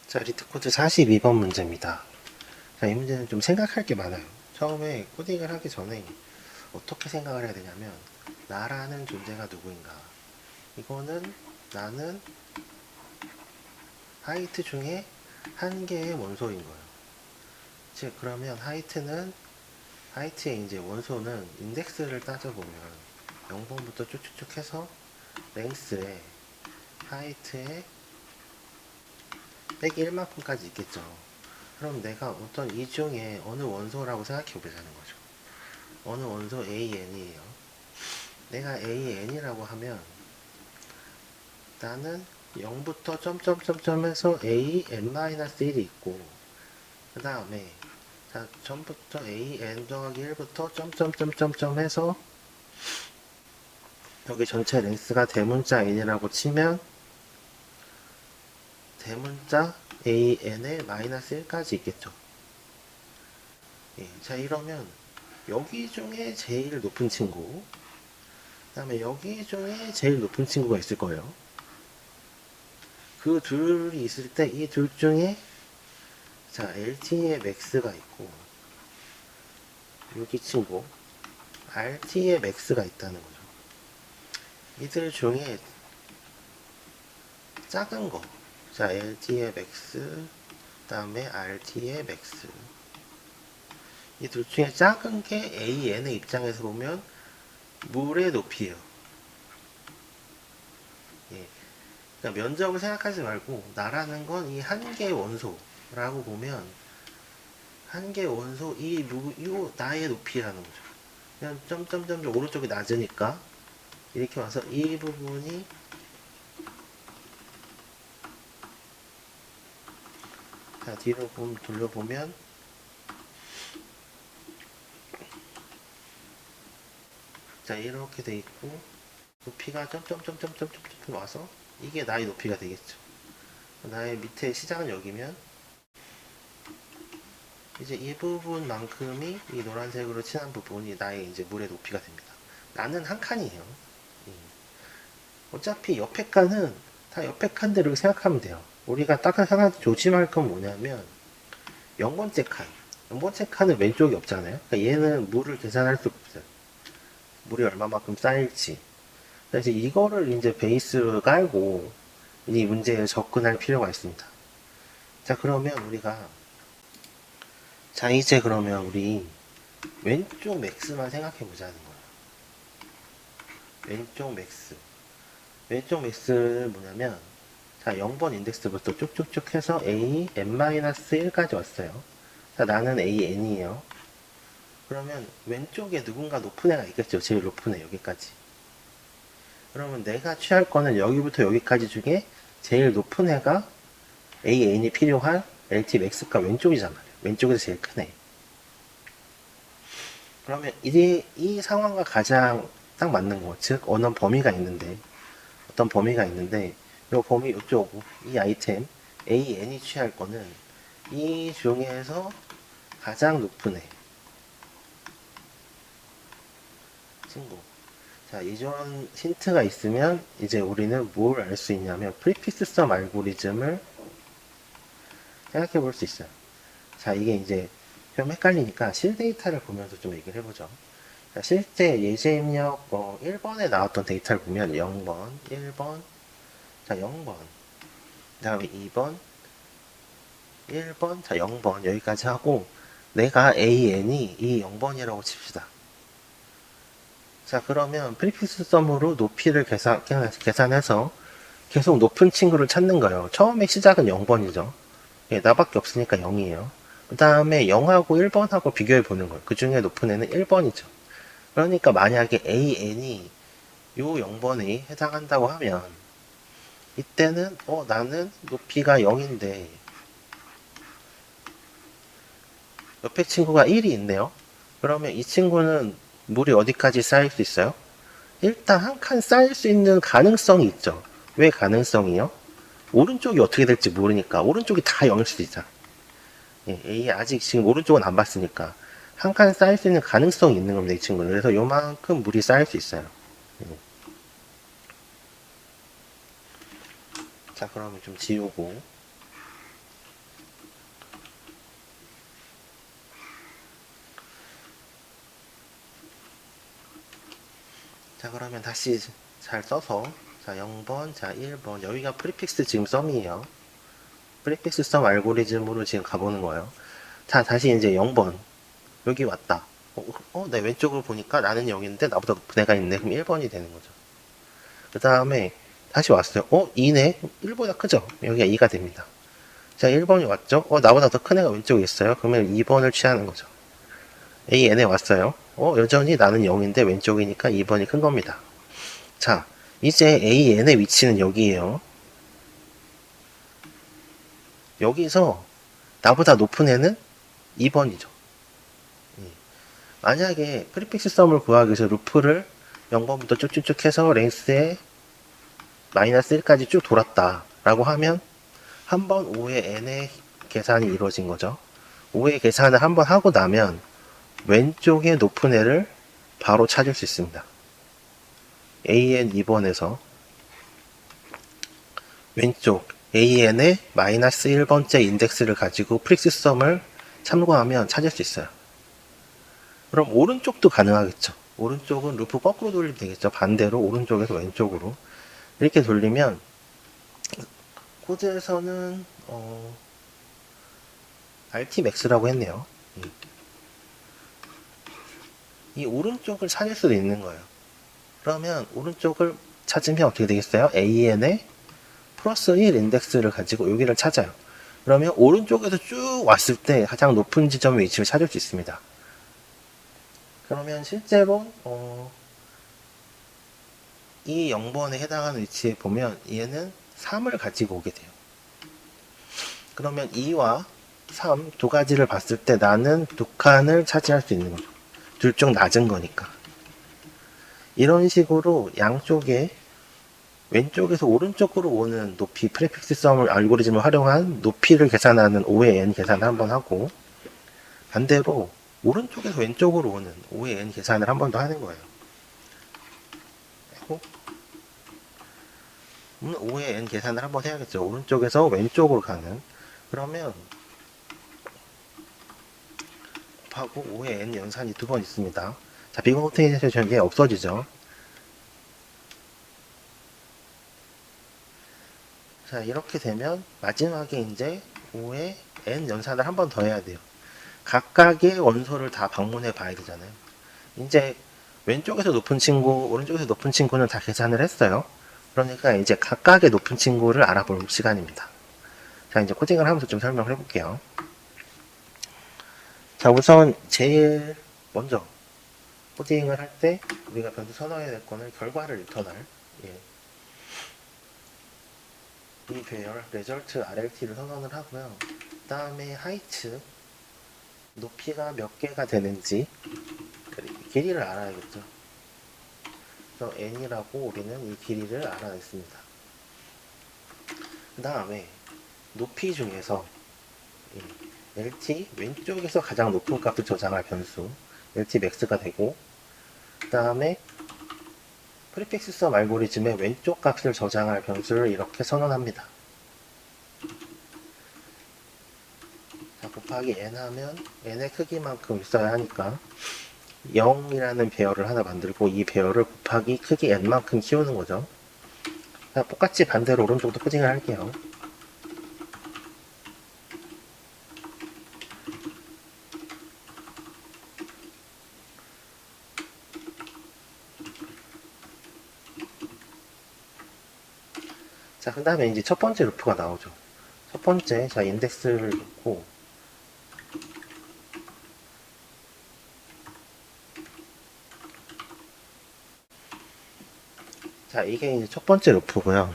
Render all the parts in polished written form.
자, 리트코드 42번 문제입니다. 자, 이 문제는 좀 생각할 게 많아요. 처음에 코딩을 하기 전에 어떻게 생각을 해야 되냐면, 나라는 존재가 누구인가? 이거는 나는 하이트 중에 한 개의 원소인 거예요. 즉, 그러면 하이트의 이제 원소는 인덱스를 따져보면 0번부터 쭉쭉쭉 해서 랭스에 하이트에 빼기 1만큼까지 있겠죠. 그럼 내가 어떤 이 중에 어느 원소라고 생각해 보자는 거죠. 어느 원소 AN이에요. 내가 AN이라고 하면 나는 0부터 점점점점해서 AN-1이 있고, 그 다음에 자, 전부터 AN 더하기 1부터 점점점점점 해서 여기 전체 랭스가 대문자 n이라고 치면 대문자 AN에 마이너스 1까지 있겠죠. 예, 자, 이러면 여기 중에 제일 높은 친구, 그 다음에 여기 중에 제일 높은 친구가 있을 거예요. 그 둘이 있을 때 이 둘 중에 자, LT의 맥스가 있고 여기 친구 RT의 맥스가 있다는 거죠. 이들 중에 작은 거, 자, LT의 맥스, 그 다음에 RT의 맥스, 이 둘 중에 작은 게 AN의 입장에서 보면 물의 높이에요. 예. 그러니까 면적을 생각하지 말고 나라는 건 이 한 개의 원소라고 보면 한 개의 원소 이 나의 높이라는 거죠. 그냥 점점점 오른쪽이 낮으니까 이렇게 와서 이 부분이 자, 뒤로 돌려보면 자, 이렇게 돼 있고 높이가 점점점점점점 와서 이게 나의 높이가 되겠죠. 나의 밑에 시작은 여기면 이제 이 부분만큼이 이 노란색으로 칠한 부분이 나의 이제 물의 높이가 됩니다. 나는 한 칸이에요. 어차피 옆에 칸은 다 옆에 칸대로 생각하면 돼요. 우리가 딱 하나 조심할 건 뭐냐면 0번째 칸. 0번째 칸은 왼쪽이 없잖아요. 그러니까 얘는 물을 계산할 수가 없어요. 물이 얼마만큼 쌓일지. 그래서 이거를 이제 베이스로 깔고 이 문제에 접근할 필요가 있습니다. 자, 그러면 우리가 자, 이제 그러면 우리 왼쪽 맥스만 생각해 보자는 거예요. 왼쪽 맥스. 왼쪽 맥스는 뭐냐면 자, 0번 인덱스부터 쭉쭉쭉 해서 A, N-1까지 왔어요. 자, 나는 AN이에요. 그러면 왼쪽에 누군가 높은 애가 있겠죠. 제일 높은 애 여기까지. 그러면 내가 취할 거는 여기부터 여기까지 중에 제일 높은 애가 AN이 필요한 LT 맥스가 왼쪽이잖아요. 왼쪽에서 제일 큰 애. 그러면 이 상황과 가장 딱 맞는 거, 즉 어떤 범위가 있는데 이 범위 이쪽 이 아이템 AN이 취할 거는 이 중에서 가장 높은 애 친구. 자, 이런 힌트가 있으면 이제 우리는 뭘 알 수 있냐면 프리피스 썸 알고리즘을 생각해 볼 수 있어요. 자, 이게 이제 좀 헷갈리니까 실데이터를 보면서 좀 얘기를 해보죠. 자, 실제 예제 입력 1번에 나왔던 데이터를 보면 0번, 1번, 자, 0번, 그 다음에 2번, 1번, 자, 0번 여기까지 하고 내가 AN이 이 0번이라고 칩시다. 자, 그러면 프리피스 썸으로 높이를 계산해서 계속 높은 친구를 찾는 거예요. 처음에 시작은 0번이죠. 예, 나밖에 없으니까 0이에요. 그 다음에 0하고 1번하고 비교해 보는 거예요. 그 중에 높은 애는 1번이죠. 그러니까 만약에 AN이 요 0번에 해당한다고 하면 이때는 나는 높이가 0인데 옆에 친구가 1이 있네요. 그러면 이 친구는 물이 어디까지 쌓일 수 있어요? 일단 한 칸 쌓일 수 있는 가능성이 있죠. 왜 가능성이요? 오른쪽이 어떻게 될지 모르니까 오른쪽이 다 0일 수도 있잖아. 예, A 아직 지금 오른쪽은 안 봤으니까 한 칸 쌓일 수 있는 가능성이 있는 겁니다. 이 친구는. 그래서 요만큼 물이 쌓일 수 있어요. 예. 자, 그러면 좀 지우고. 자, 그러면 다시 잘 써서. 자, 0번, 자, 1번. 여기가 프리픽스 지금 썸이에요. 프리픽스 썸 알고리즘으로 지금 가보는 거예요. 자, 다시 이제 0번. 여기 왔다. 내 왼쪽을 보니까 나는 0인데 나보다 높은 애가 있네. 그럼 1번이 되는 거죠. 그 다음에 다시 왔어요. 2네? 1보다 크죠? 여기가 2가 됩니다. 자, 1번이 왔죠? 나보다 더 큰 애가 왼쪽에 있어요. 그러면 2번을 취하는 거죠. AN에 왔어요. 여전히 나는 0인데 왼쪽이니까 2번이 큰 겁니다. 자, 이제 AN의 위치는 여기에요. 여기서 나보다 높은 애는 2번이죠. 만약에 프리픽스 썸을 구하기 위해서 루프를 0번부터 쭉쭉쭉 해서 랭스에 마이너스 1까지 쭉 돌았다 라고 하면 한 번 5의 n의 계산이 이루어진 거죠. 5의 계산을 한 번 하고 나면 왼쪽에 높은 애를 바로 찾을 수 있습니다. AN 2번에서 왼쪽 AN의 마이너스 1번째 인덱스를 가지고 프릭스 썸을 참고하면 찾을 수 있어요. 그럼 오른쪽도 가능하겠죠. 오른쪽은 루프 거꾸로 돌리면 되겠죠. 반대로 오른쪽에서 왼쪽으로 이렇게 돌리면 코드에서는 RTmax라고 했네요. 이 오른쪽을 찾을 수도 있는 거예요. 그러면 오른쪽을 찾으면 어떻게 되겠어요? AN의 플러스 1 인덱스를 가지고 여기를 찾아요. 그러면 오른쪽에서 쭉 왔을 때 가장 높은 지점의 위치를 찾을 수 있습니다. 그러면 실제로 이 0번에 해당하는 위치에 보면 얘는 3을 가지고 오게 돼요. 그러면 2와 3 두 가지를 봤을 때 나는 두 칸을 차지할 수 있는 거죠. 둘 중 낮은 거니까. 이런 식으로 양쪽에 왼쪽에서 오른쪽으로 오는 높이 프리픽스 썸 알고리즘을 활용한 높이를 계산하는 5의 n 계산을 한번 하고 반대로 오른쪽에서 왼쪽으로 오는 5의 n 계산을 한 번 더 하는 거예요. 5의 n 계산을 한번 해야겠죠. 오른쪽에서 왼쪽으로 가는. 그러면 곱하고 5의 n 연산이 두 번 있습니다. 자, 비공통계에서 게 없어지죠. 자, 이렇게 되면 마지막에 이제 5의 n 연산을 한 번 더 해야 돼요. 각각의 원소를 다 방문해 봐야 되잖아요. 이제 왼쪽에서 높은 친구, 오른쪽에서 높은 친구는 다 계산을 했어요. 그러니까 이제 각각의 높은 친구를 알아볼 시간입니다. 자, 이제 코딩을 하면서 좀 설명을 해볼게요. 자, 우선 제일 먼저 코딩을 할 때 우리가 변수 선언해야 될 거는 결과를 리턴할, 이 배열 result RLT를 선언을 하고요. 그 다음에 height 높이가 몇 개가 되는지 길이를 알아야겠죠. 그래서 n이라고 우리는 이 길이를 알아냈습니다. 그 다음에 높이 중에서 LT 왼쪽에서 가장 높은 값을 저장할 변수 LT max가 되고, 그 다음에 프리픽스 썸 알고리즘의 왼쪽 값을 저장할 변수를 이렇게 선언합니다. 자, 곱하기 n 하면 n의 크기만큼 있어야 하니까 0이라는 배열을 하나 만들고 이 배열을 곱하기 크기 n만큼 키우는 거죠. 자, 똑같이 반대로 오른쪽도 코딩을 할게요. 자, 그 다음에 이제 첫 번째 루프가 나오죠. 첫 번째, 자, 인덱스를 놓고, 자, 이게 이제 첫 번째 루프고요.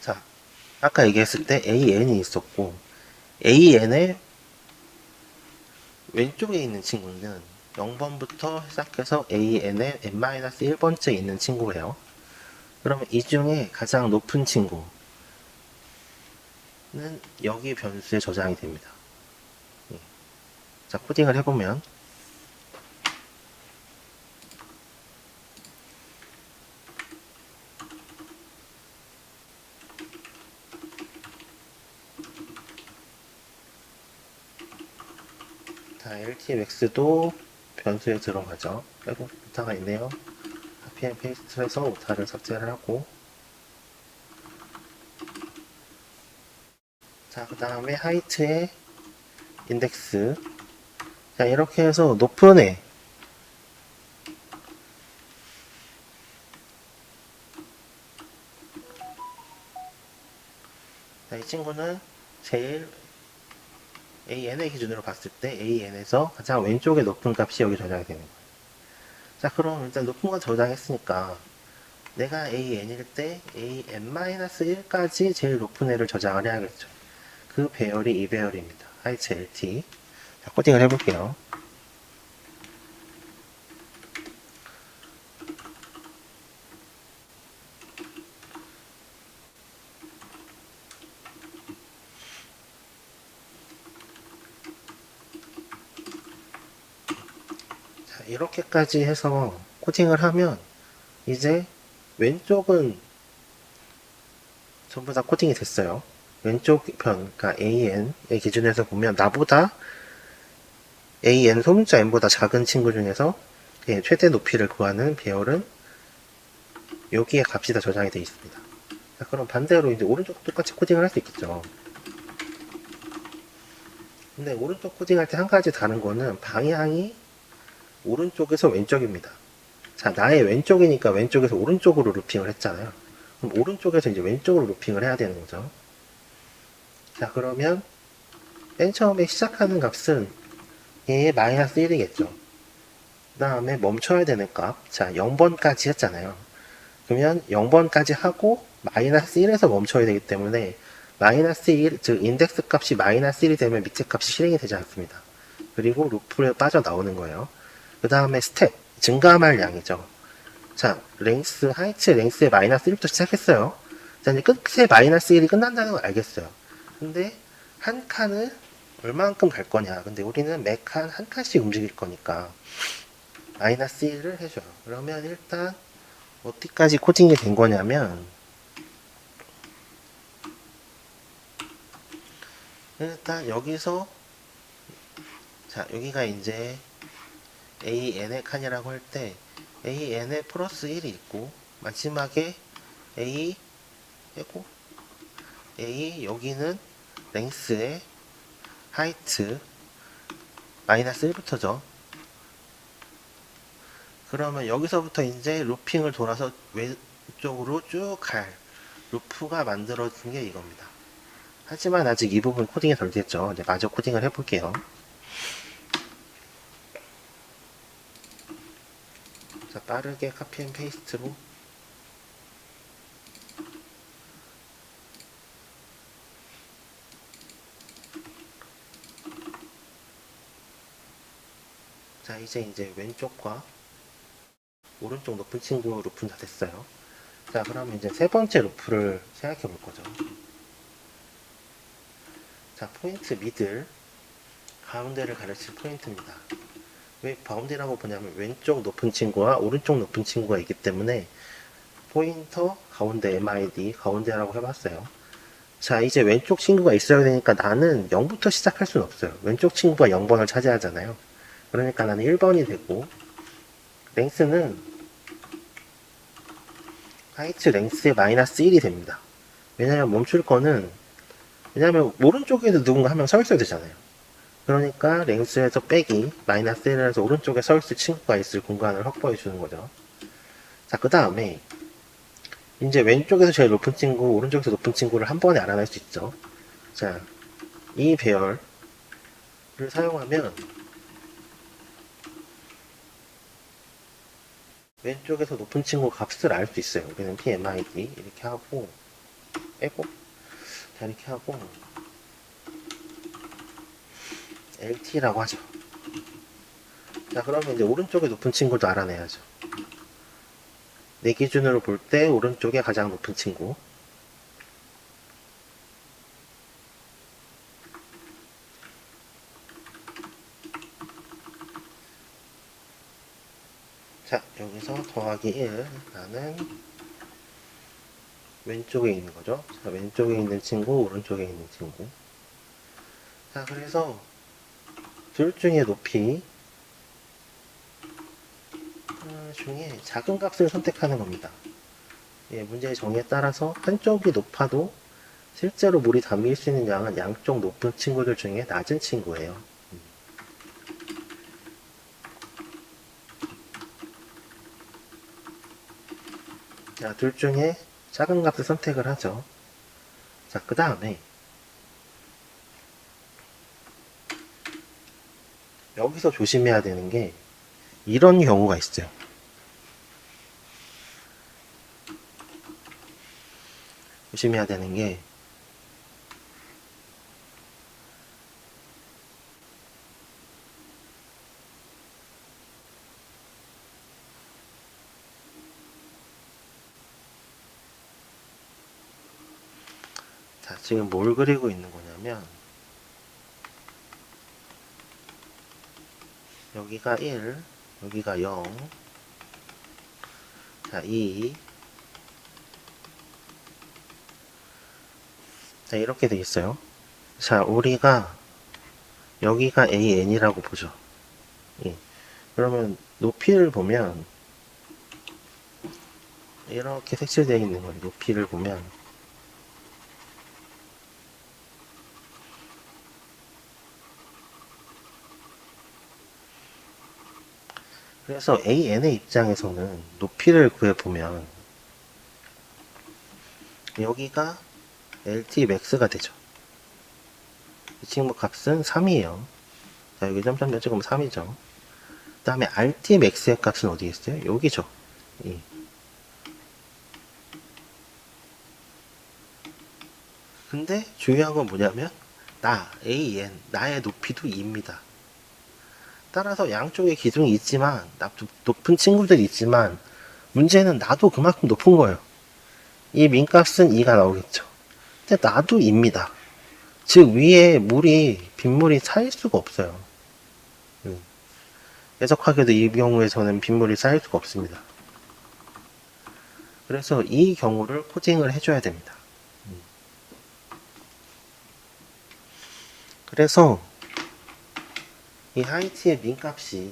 자, 아까 얘기했을 때 AN이 있었고, AN의 왼쪽에 있는 친구는 0번부터 시작해서 AN의 n-1번째 있는 친구예요. 그러면 이 중에 가장 높은 친구는 여기 변수에 저장이 됩니다. 자, 코딩을 해보면 자, LTMAX도 변수에 들어가죠. 빼고 오타가 있네요. 카피 앤 페이스트해서 오타를 삭제를 하고, 자, 그 다음에 하이트의 인덱스. 자, 이렇게 해서 높은 애, 자, 이 친구는 제일 AN의 기준으로 봤을 때 AN에서 가장 왼쪽에 높은 값이 여기 저장이 되는 거예요. 자, 그럼 일단 높은 거 저장했으니까 내가 AN일 때 AN-1까지 제일 높은 애를 저장을 해야겠죠. 그 배열이 이 배열입니다. 하이츠 LT. 자, 코딩을 해볼게요. 자, 이렇게까지 해서 코딩을 하면 이제 왼쪽은 전부 다 코딩이 됐어요. 왼쪽 편, 그러니까 AN의 기준에서 보면 나보다 AN 소문자 N보다 작은 친구 중에서 최대 높이를 구하는 배열은 여기에 값이 다 저장이 되어 있습니다. 자, 그럼 반대로 이제 오른쪽도 똑같이 코딩을 할 수 있겠죠. 근데 오른쪽 코딩할 때 한 가지 다른 거는 방향이 오른쪽에서 왼쪽입니다. 자, 나의 왼쪽이니까 왼쪽에서 오른쪽으로 루핑을 했잖아요. 그럼 오른쪽에서 이제 왼쪽으로 루핑을 해야 되는 거죠. 자, 그러면 맨 처음에 시작하는 값은 얘의 마이너스 1이겠죠. 그 다음에 멈춰야 되는 값. 자, 0번까지 했잖아요. 그러면 0번까지 하고 마이너스 1에서 멈춰야 되기 때문에 마이너스 1, 즉 인덱스 값이 마이너스 1이 되면 밑에 값이 실행이 되지 않습니다. 그리고 루프에 빠져나오는 거예요. 그 다음에 스텝, 증가할 양이죠. 자, 랭스, 하이츠 랭스의 마이너스 1부터 시작했어요. 자, 이제 끝에 마이너스 1이 끝난다는 걸 알겠어요. 근데 한 칸을 얼만큼 갈 거냐. 근데 우리는 매 칸 한 칸씩 움직일 거니까 마이너스 1을 해줘요. 그러면 일단 어디까지 코딩이 된 거냐면 일단 여기서 자, 여기가 이제 AN의 칸이라고 할 때 AN에 플러스 1이 있고 마지막에 A 빼고 A 여기는 랭스의 하이트 마이너스 1부터죠. 그러면 여기서부터 이제 루핑을 돌아서 왼쪽으로 쭉 갈 루프가 만들어진 게 이겁니다. 하지만 아직 이 부분 코딩이 덜 됐죠. 이제 마저 코딩을 해볼게요. 자, 빠르게 카피 앤 페이스트로 자, 이제 왼쪽과 오른쪽 높은 친구 루프는 다 됐어요. 자, 그러면 이제 세 번째 루프를 생각해 볼 거죠. 자, 포인트 미들 가운데를 가르칠 포인트입니다. 왜 가운데라고 보냐면 왼쪽 높은 친구와 오른쪽 높은 친구가 있기 때문에 포인터 가운데 MID 가운데라고 해봤어요. 자, 이제 왼쪽 친구가 있어야 되니까 나는 0부터 시작할 수는 없어요. 왼쪽 친구가 0번을 차지하잖아요. 그러니까 나는 1번이 되고 랭스는 하이트 랭스의 마이너스 1이 됩니다. 왜냐면 멈출 거는 왜냐면 오른쪽에도 누군가 한 명 서 있어야 되잖아요. 그러니까 랭스에서 빼기 마이너스 1에서 오른쪽에 서 있을 친구가 있을 공간을 확보해 주는 거죠. 자, 그 다음에 이제 왼쪽에서 제일 높은 친구, 오른쪽에서 높은 친구를 한 번에 알아낼 수 있죠. 자, 이 배열을 사용하면 왼쪽에서 높은 친구 값을 알 수 있어요. 여기는 PMID 이렇게 하고 빼고 자, 이렇게 하고 LT라고 하죠. 자, 그러면 이제 오른쪽에 높은 친구도 알아내야죠. 내 기준으로 볼 때 오른쪽에 가장 높은 친구. 자, 여기서 더하기 1 나는 왼쪽에 있는 거죠. 자, 왼쪽에 있는 친구, 오른쪽에 있는 친구. 자, 그래서 둘 중에 높이 중에 작은 값을 선택하는 겁니다. 예, 문제의 정의에 따라서 한쪽이 높아도 실제로 물이 담길 수 있는 양은 양쪽 높은 친구들 중에 낮은 친구예요. 자, 둘 중에 작은 값을 선택을 하죠. 자, 그 다음에 여기서 조심해야 되는 게 이런 경우가 있어요. 조심해야 되는 게 자, 지금 뭘 그리고 있는 거냐면 여기가 1, 여기가 0, 자, 2, 자, 이렇게 돼 있어요. 자, 우리가 여기가 AN이라고 보죠. 예. 그러면 높이를 보면 이렇게 색칠되어 있는 거예요. 높이를 보면 그래서 AN의 입장에서는 높이를 구해보면 여기가 LTmax가 되죠. 이 친구 값은 3이에요. 자, 여기 점점점 찍으면 3이죠. 그 다음에 RTmax의 값은 어디 있어요? 여기죠. 예. 근데 중요한 건 뭐냐면 AN, 나의 높이도 2입니다. 따라서 양쪽에 기둥이 있지만 높은 친구들이 있지만 문제는 나도 그만큼 높은 거예요. 이 민값은 2가 나오겠죠. 근데 나도 2입니다. 즉 위에 빗물이 쌓일 수가 없어요. 해석하게도 이 경우에서는 빗물이 쌓일 수가 없습니다. 그래서 이 경우를 코딩을 해줘야 됩니다. 그래서 이 하이트의 민값이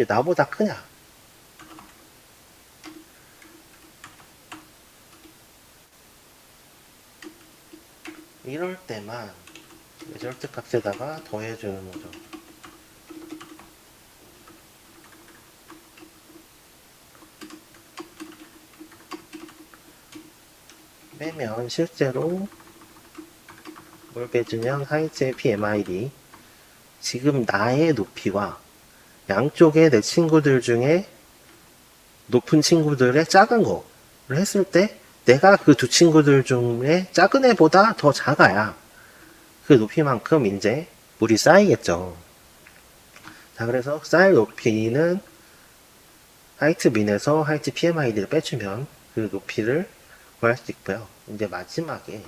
나보다 크냐? 이럴 때만 레저트 값에다가 더해주는 거죠. 빼면 실제로 뭘 빼주면 하이트의 PMID 지금 나의 높이와 양쪽의 내 친구들 중에 높은 친구들의 작은 거를 했을 때 내가 그 두 친구들 중에 작은 애보다 더 작아야 그 높이만큼 이제 물이 쌓이겠죠. 자, 그래서 쌓일 높이는 하이트 민에서 하이트 PMID를 빼주면 그 높이를 구할 수 있고요. 이제 마지막에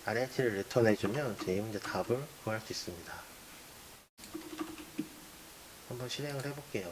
RLT를 리턴해주면 이 문제 답을 구할 수 있습니다. 한번 실행을 해볼게요.